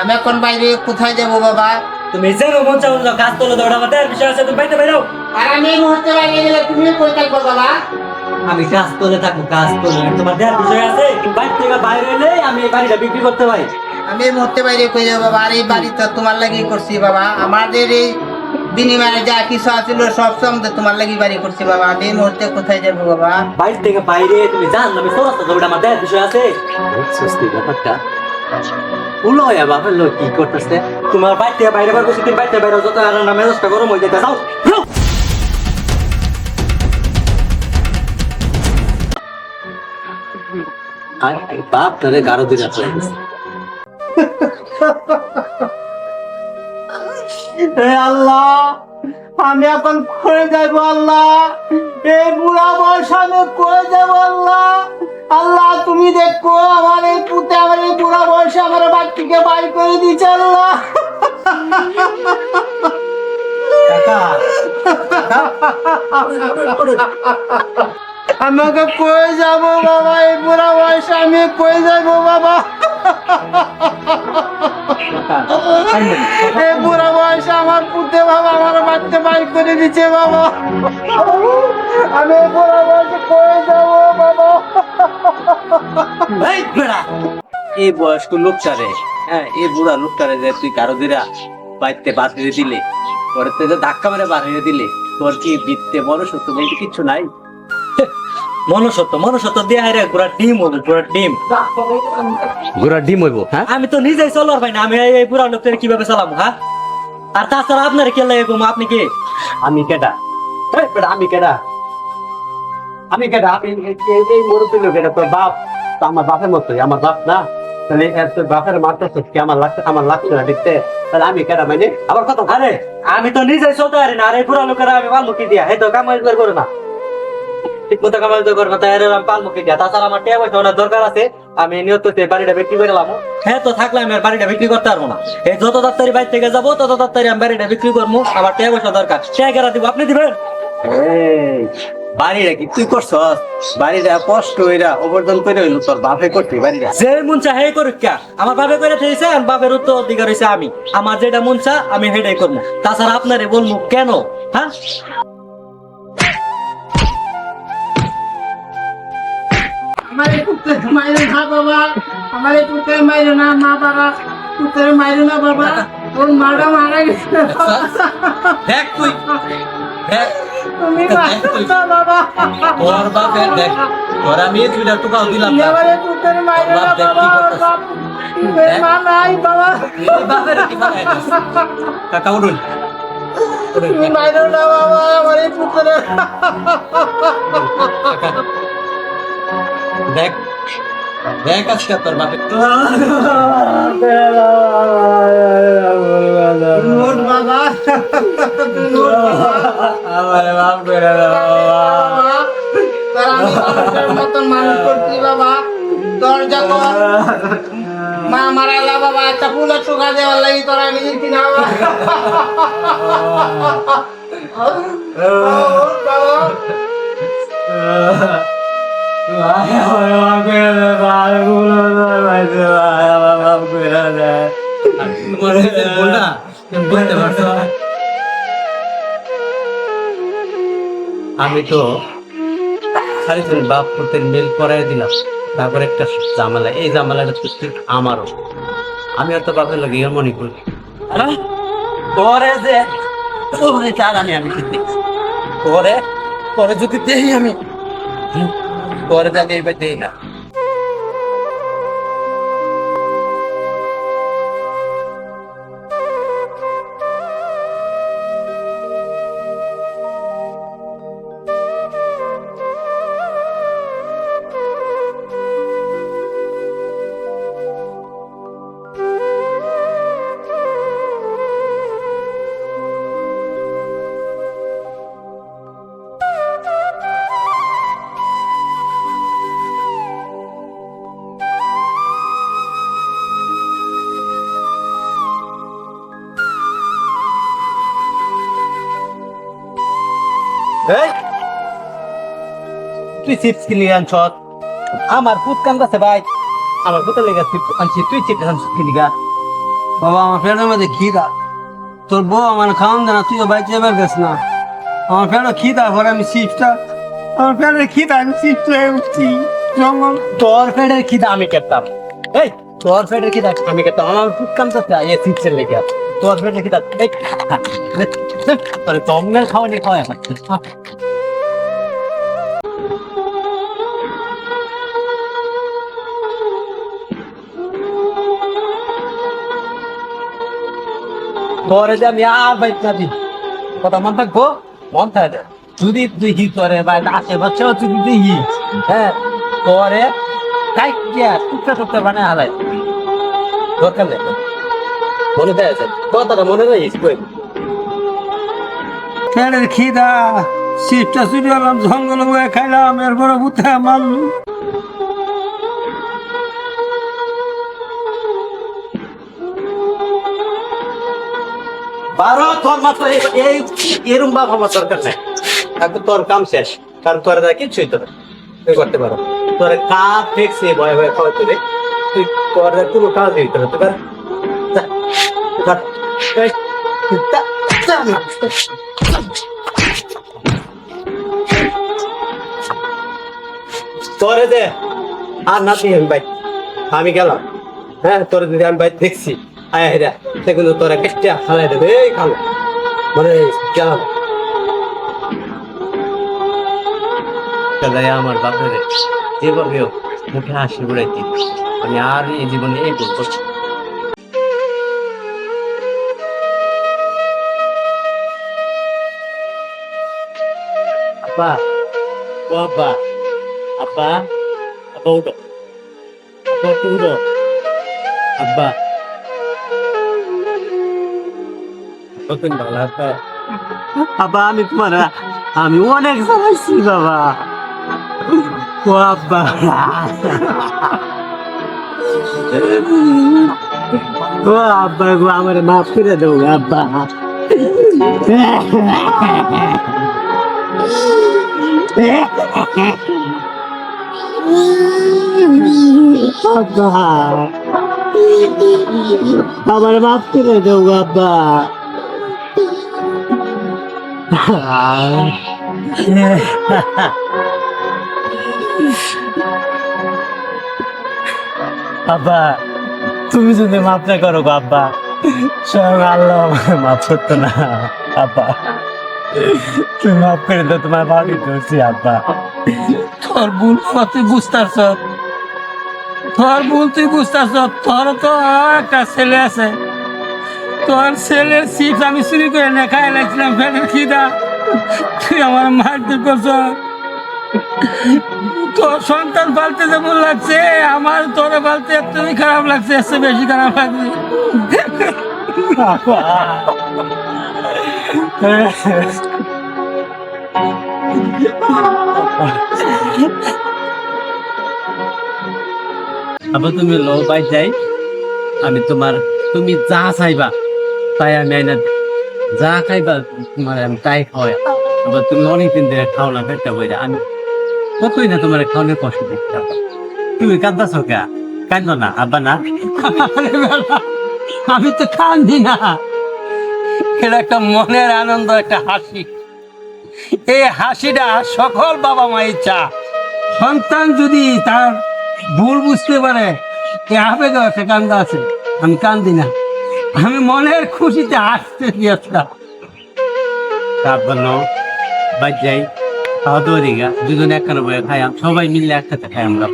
আমি এখন বাইরে কোথায় যাবো বাবা? তুমি যে মন চাও কাজ তোলো দৌড়া মাথায় বিষয় আছে তুমি বাইতে বেরো। আর আমি এই মুহূর্তে বাইরে গেলে তুমি কই থাকবো বাবা? আমি কাজ তোলে থাকবো কাজ তোলে তোমার দেওয়ার বিষয় আছে তুমি বাইরে থেকে বাইরে এলে আমি এই বাড়িটা বিক্রি করতে পারি। আমি এই মুহূর্তে বাইরে কই যাবো বাবা? আর এই বাড়ি তো তোমার লাগি করছি বাবা। আমাদের এই বিনিময়ে যা কিছু আছিল সব সঙ্গে তোমার লাগি বাড়ি করছি বাবা। আমি এই মুহূর্তে কোথায় যাবো বাবা? বাইরে থেকে বাইরে তুমি জান আমি তোরাতে দৌড়া আমার দেওয়ার বিষয় আছে। সস্তি ব্যাপারটা উলো হয়ে বাপের লোক কি করতেছে তোমার বাইরে থেকে বাইরে বার করছি তুমি বাইরে থেকে বাইরে যত আর না মেজাজটা গরম হয়ে যেতে যাও। বাপ তারে গারো দিলা আল্লাহ, আমি এখন কই যাবো আল্লাহ? এই বুড়া বয়স আমি কই যাবো আল্লাহ? আল্লাহ তুমি দেখো আমার এই পুতে আমার এই বুড়া বয়সে আমার বাচ্চাকে বাড়ি করে দিচ্ছে আল্লাহ। আমাকে কই যাবো বাবা? এই বুড়া বয়সে আমি কই যাবো বাবা? এই বুড়া বয়সে আমার পুতে বাবা আমার বাচ্চা বাই করে দিচ্ছে বাবা। আমি এই বুড়া বয়সে কই যাবো বাবা? এই বয়স্ক লোকটারে হ্যাঁ এই বুড়া লোকটারে যে তুই কারো দিরা বাইতে বাঁধিয়ে দিলে পরে তুই যে ধাক্কা মেরে বাঁধিয়ে দিলে তোর কি বিত্তে মনুষ্যত্ব বলতে কিচ্ছু নাই। মনুষ্যত্ব দিয়ে হারে পুরা ডিম হইব পুরা ডিম ঘোড়ার ডিম হইব। হ্যাঁ আমি তো নিজেই চলার ভাই না আমি এই পুরা লোকটারে কিভাবে চালাবো হ্যাঁ। আর তাছাড়া আপনার কে লাগে আপনি কি আমি কেডা আমি কেডা আমি কেডা আমি এই মুরব্বী লোক এটা তোর বাপ তো আমার বাপের মতোই আমার বাপ না তাহলে তোর বাপের মারতেছ কি আমার লাগছে না দেখতে তাহলে আমি কেডা মানে আবার কথা আরে আমি তো নিজেই চলতে পারি না আর এই পুরা লোকেরা আমি পালমুখি দিয়া এই তো কামাই করে না ঠিক মতো কামাই করে না তাই আমি পালমুখি দিয়া তাছাড়া আমার টাকা পয়সা অনেক দরকার আছে আমি নিয়ত বাড়িটা বিক্রি করে লাম হ্যাঁ তো থাকলে আমি আর বাড়িটা বিক্রি করতে পারবো না এই যত তাড়াতাড়ি বাইরে থেকে যাবো তত তাড়াতাড়ি আমি বাড়িটা বিক্রি করবো আমার টাকা পয়সা দরকার টাকা দিব আপনি দিবেন বাড়িটা কি তুই করছস বাড়িটা কষ্ট হইরা অবর্জন করে হইলো তোর বাপে করতে বাড়িটা যে মন চা হে করুক কা আমার বাপে করে থেইছে আর বাপের উত্তর অধিকার হইছে আমি আমার যেটা মন চা আমি হেডাই করবো তাছাড়া আপনারে বলবো কেন হ্যাঁ আমার এই পুতে মাইরো না বাবা, আমার এই পুতে মাইরো না মা বাবা, পুতে মাইরো না বাবা, ওর মাটা মারা গেছে। দেখ তুই দেখ তুমি মারো না বাবা, তোর বাপে দেখ তোর আমি দুইটা টুকাও দিলাম না আমার এই পুতে মাইরো না বাপ দেখ বাবা, কি ওর করতেছে। বাপ পুতে মা নাই বাবা, এই বাপের কি বানাই কাকা উঠুন তুমি মাইরো না বাবা, আমার এই পুতে দেখ দেখ আজকে তোর বাপে নোট বাবা, আমার বাপ করে তোর আমি মানুষের মতন মানুষ করছি বাবা, তোর যখন মা মারা গেল বাবা একটা ফুলের সুখা দেওয়ার লাগি তোর আমি দিচ্ছি না বাবা। বাবা আমি তো সাড়ে তিন বাপ পুতের মিল করাই দিলাম তারপর একটা জামালা এই জামালাটা ঠিক আমারও আমি আর তো বাপের লোক ইয়ে মনে করি পরে যে ওরে চার আমি কিন্তু পরে পরে যদি দেই আমি পরে যাকে এইবার দেই না তুই চিপস কিনে আনছ আমার ফুট কান কাছে ভাই আমার কোথায় লেগে আনছি তুই চিপটা আনছিস কি দিঘা বাবা আমার পেটের মধ্যে খিদা, তোর বউ আমার খাওয়ান দেনা, তুই বাইচে এবার গেছ না, আমার পেটে খিদা পরে আমি চিপসটা, আমার পেটের খিদা আমি চিপস হয়ে উঠছি জঙ্গল। তোর পেটের খিদা আমি কেটতাম, এই তোর পেটের খিদা আমি কেটতাম, আমার খুব কাম করতে এ চিপসের লেগে তোর পেটের খিদা এই তোর তমনের খাওয়া নিয়ে খাওয়া তোরে যে আমি আর বাইক না দিই কথা মন থাকবো, মন থাকে যদি তুই হি তোরে বা আশেপাশেও যদি তুই হি হ্যাঁ তোরে কাইটিয়া টুকটা টুকটা বানায় হালাই দরকার নেই মনে দেয় কথাটা মনে রয়েছে কই পেটের খিদা, চিপসটা চুরি হলাম, জঙ্গল বয়ে খাইলাম, এরপরে বুথে মারলু। বারো তোর মাত্র এই এরম বাপ আমার দরকার নেই, এখন তোর কাম শেষ, কারণ তোর দ্বারা কিছুই তো তুই করতে পারো, তোর কাজ দেখছে ভয়ে ভয়ে খাওয়া তুলে তুই তোর কোনো কাজ নেই তোর তোর তোরে দে আর নাতি আমি ভাই আমি গেলাম, হ্যাঁ তোর যদি আমি ভাই দেখছি আয়া হেরা সেগুলো তোরা কেটে হালাই দেবে এই খালো মানে গেলাম আমার বাপের যেভাবে মুখে হাসি উড়াইতে আমি আর এই জীবনে এই ভুল করছি। আব্বা ও আব্বা আব্বা আব্বা উঠো আব্বা একটু উঠো আব্বা কতদিন ভালো আব্বা আব্বা আমি তোমার আমি অনেক চালাইছি বাবা ও আব্বা ও আব্বা গো আমার মাফ করে দাও আব্বা আব্বা আমার মাফ করে দাও আব্বা আব্বা তুমি যদি মাফ না করো আব্বা স্বয়ং আল্লাহ আমাকে মাফ করতো না আব্বা তুমি মাফ করে দাও তোমার বাড়ি ধরছি আব্বা তোর ভুল তুই বুঝতেছ, তোর ভুল তুই বুঝতেছ, তোর তো একটা ছেলে আছে, তোর ছেলের চিপস আমি চুরি করে না খাই লাগছিলাম পেটের খিদা, তুই আমার মারতে করছ, তোর সন্তান পালতে যেমন লাগছে আমার তোরে পালতে একটুই খারাপ লাগছে, এর চেয়ে বেশি খারাপ লাগছে। আবার তুমি লো পাই যাই আমি তোমার তুমি যা চাইবা তাই আমি আইনা যা খাইবা তোমার আমি তাই খাওয়াই আবার তুমি অনেকদিন ধরে খাও না পেটটা বইরা আমি কতই না তোমার খাওয়ানোর কষ্ট দেখতে আব্বা তুমি কান্দাছ কে কান্দ না আব্বা না আমি তো কান্দি না, এটা একটা মনের আনন্দ, একটা হাসি, এই হাসিটা সকল বাবা মায়ের ইচ্ছা, সন্তান যদি তার ভুল বুঝতে পারে এই আবেগও একটা কান্দা আছে, আমি কান্দি না, আমি মনের খুশিতে হাসতে দিয়েছিলাম। আব্বা নো বাদ যাই খাওয়া দাওয়া দিঘা দুজনে একখানে বয়ে খাই সবাই মিললে একসাথে খাই আমরা